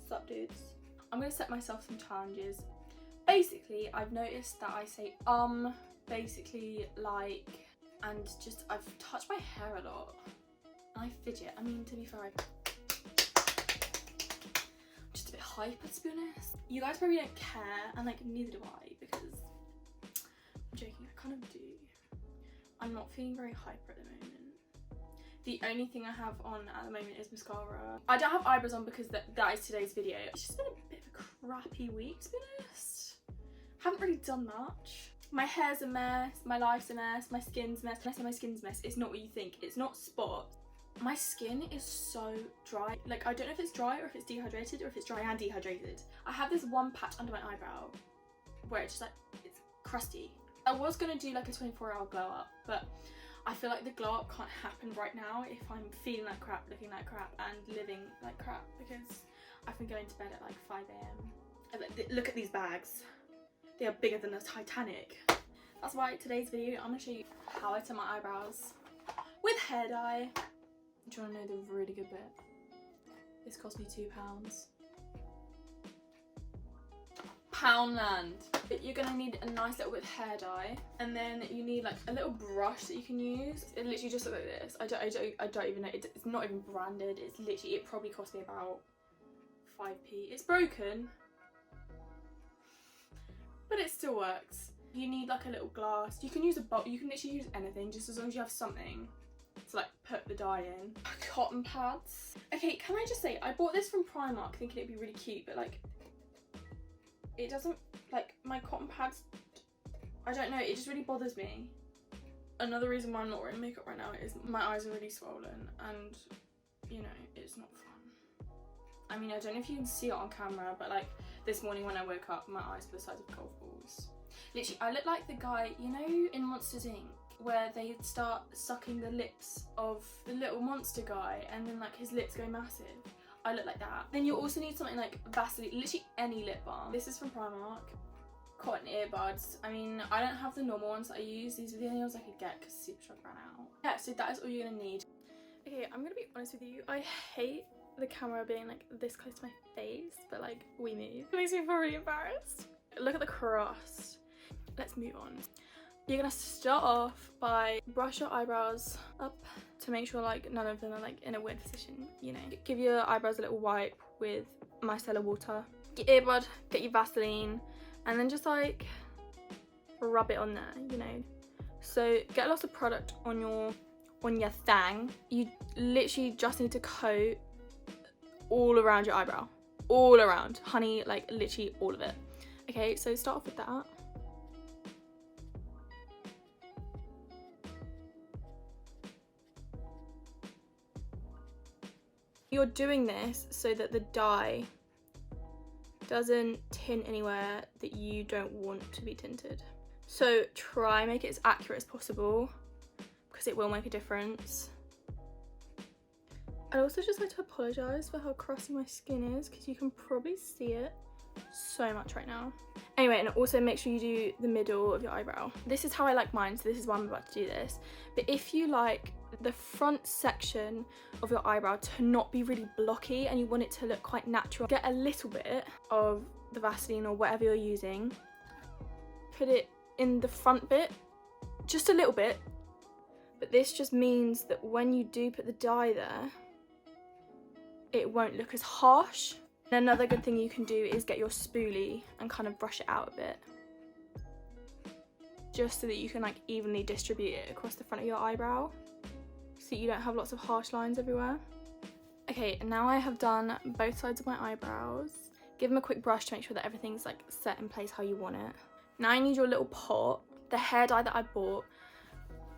Sup dudes? I'm gonna set myself some challenges. Basically, I've noticed that I say basically like, and just I've touched my hair a lot. And I fidget. I mean, to be fair, I'm just a bit hyper, to be honest. You guys probably don't care, and like neither do I, because I'm joking, I kind of do. I'm not feeling very hyper at the moment. The only thing I have on at the moment is mascara. I don't have eyebrows on because that is today's video. It's just been a bit of a crappy week, to be honest. Haven't really done much. My hair's a mess, my life's a mess, my skin's a mess. When I say my skin's a mess, it's not what you think. It's not spots. My skin is so dry. Like, I don't know if it's dry or if it's dehydrated or if it's dry and dehydrated. I have this one patch under my eyebrow where it's just like, it's crusty. I was gonna do like a 24-hour glow up, but I feel like the glow up can't happen right now if I'm feeling like crap, looking like crap, and living like crap, because I've been going to bed at like 5 AM. Look at these bags. They are bigger than the Titanic. That's why today's video, I'm gonna show you how I turn my eyebrows with hair dye. Do you wanna know the really good bit? This cost me £2. Poundland. You're gonna need a nice little bit of hair dye, and then you need like a little brush that you can use. It literally just looks like this. I don't even know. It's not even branded. It's literally, it probably cost me about 5p. It's broken, but it still works. You need like a little glass. You can use a bowl. You can literally use anything, just as long as you have something to like put the dye in. Cotton pads. Okay, can I just say, I bought this from Primark thinking it'd be really cute, but like, it doesn't, like, my cotton pads, I don't know, it just really bothers me. Another reason why I'm not wearing makeup right now is my eyes are really swollen, and, you know, it's not fun. I mean, I don't know if you can see it on camera, but like, this morning when I woke up, my eyes were the size of golf balls. Literally, I look like the guy, you know, in Monsters Inc., where they start sucking the lips of the little monster guy, and then like his lips go massive. I look like that. Then you also need something like Vaseline, literally any lip balm. This is from Primark. Cotton earbuds. I mean, I don't have the normal ones that I use. These are the only ones I could get because Supershock ran out. Yeah, so that is all you're gonna need. Okay, I'm gonna be honest with you. I hate the camera being like this close to my face, but like, we move. It makes me feel really embarrassed. Look at the crust. Let's move on. You're gonna start off by brush your eyebrows up to make sure like none of them are like in a weird position, you know. Give your eyebrows a little wipe with micellar water. Get your earbud, get your Vaseline, and then just like rub it on there, you know. So get lots of product on your thing. You literally just need to coat all around your eyebrow. All around, honey, like literally all of it. Okay, so start off with that. You're doing this so that the dye doesn't tint anywhere that you don't want to be tinted. So try and make it as accurate as possible, because it will make a difference. I'd also just like to apologise for how crusty my skin is, because you can probably see it so much right now. Anyway, and also make sure you do the middle of your eyebrow. This is how I like mine, so this is why I'm about to do this. But if you like the front section of your eyebrow to not be really blocky and you want it to look quite natural, get a little bit of the Vaseline or whatever you're using, put it in the front bit, just a little bit. But this just means that when you do put the dye there, it won't look as harsh. And another good thing you can do is get your spoolie and kind of brush it out a bit, just so that you can like evenly distribute it across the front of your eyebrow, so you don't have lots of harsh lines everywhere. Okay, now I have done both sides of my eyebrows. Give them a quick brush to make sure that everything's like set in place how you want it. Now I need your little pot. The hair dye that I bought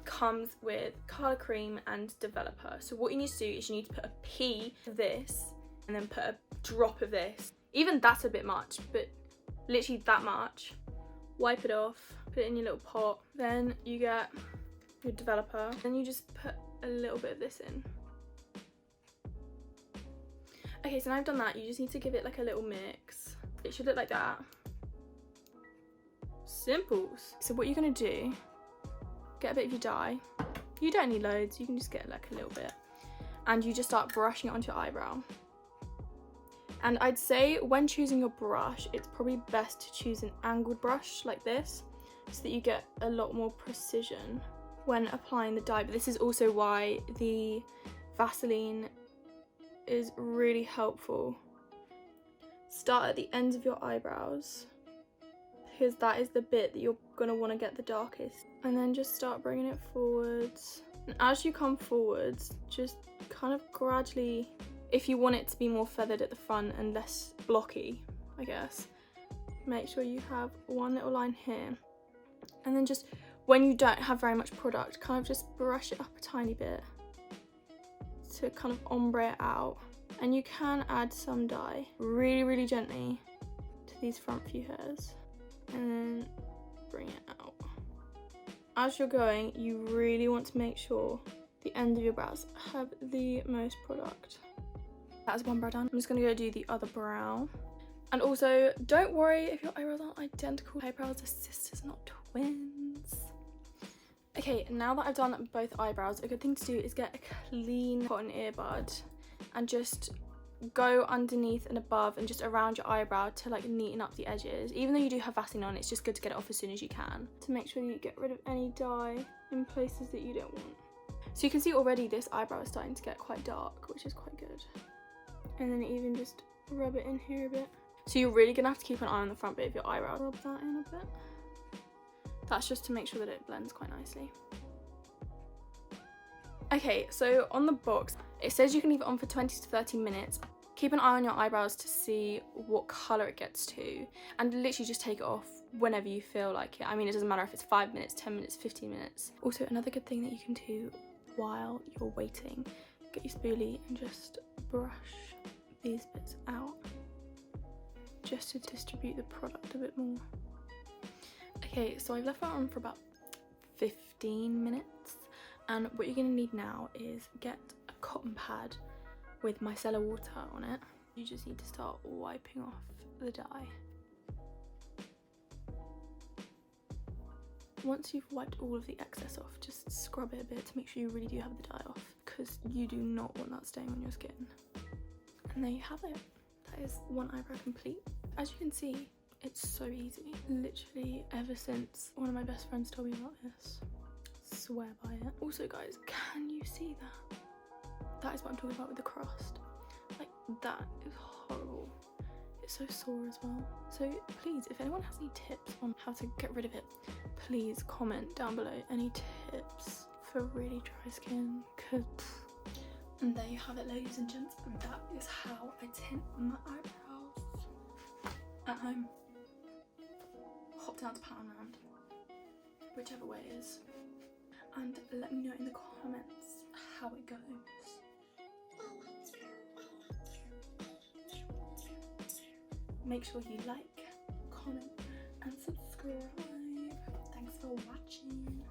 comes with colour cream and developer. So what you need to do is you need to put a pea of this and then put a drop of this. Even that's a bit much, but literally that much. Wipe it off, put it in your little pot. Then you get your developer, and you just put a little bit of this in. Okay, so now I've done that, you just need to give it like a little mix. It should look like that. Simples. So what you're gonna do, get a bit of your dye, You don't need loads, you can just get like a little bit. And you just start brushing it onto your eyebrow. And I'd say when choosing your brush, it's probably best to choose an angled brush like this, so that you get a lot more precision when applying the dye. But this is also why the Vaseline is really helpful. Start at the ends of your eyebrows, because that is the bit that you're going to want to get the darkest. And then just start bringing it forwards. And as you come forwards, just kind of gradually, if you want it to be more feathered at the front and less blocky, I guess, make sure you have one little line here. And then just, when you don't have very much product, kind of just brush it up a tiny bit to kind of ombre it out. And you can add some dye really, really gently to these front few hairs. And then bring it out. As you're going, you really want to make sure the end of your brows have the most product. That's one brow done. I'm just gonna go do the other brow. And also, don't worry if your eyebrows aren't identical. Eyebrows are sisters, not twins. Okay, now that I've done both eyebrows, a good thing to do is get a clean cotton earbud and just go underneath and above and just around your eyebrow to like neaten up the edges. Even though you do have Vaseline on, it's just good to get it off as soon as you can to make sure you get rid of any dye in places that you don't want. So you can see already this eyebrow is starting to get quite dark, which is quite good. And then even just rub it in here a bit. So you're really gonna have to keep an eye on the front bit of your eyebrow. Rub that in a bit. That's just to make sure that it blends quite nicely. Okay, so on the box, it says you can leave it on for 20 to 30 minutes. Keep an eye on your eyebrows to see what colour it gets to, and literally just take it off whenever you feel like it. I mean, it doesn't matter if it's 5 minutes, 10 minutes, 15 minutes. Also, another good thing that you can do while you're waiting, get your spoolie and just brush these bits out, just to distribute the product a bit more. Okay, so I've left that on for about 15 minutes. And what you're going to need now is get a cotton pad with micellar water on it. You just need to start wiping off the dye. Once you've wiped all of the excess off, just scrub it a bit to make sure you really do have the dye off, because you do not want that staying on your skin. And there you have it. That is one eyebrow complete. As you can see, it's so easy. Literally ever since one of my best friends told me about this. Swear by it. Also guys, can you see that? That is what I'm talking about with the crust. Like, that is horrible. It's so sore as well. So please, if anyone has any tips on how to get rid of it, please comment down below any tips for really dry skin, because and there you have it, ladies and gents. That is how I tint my eyebrows at home. Hop down to Poundland, whichever way it is. And let me know in the comments how it goes. Make sure you like, comment and subscribe. Thanks for watching.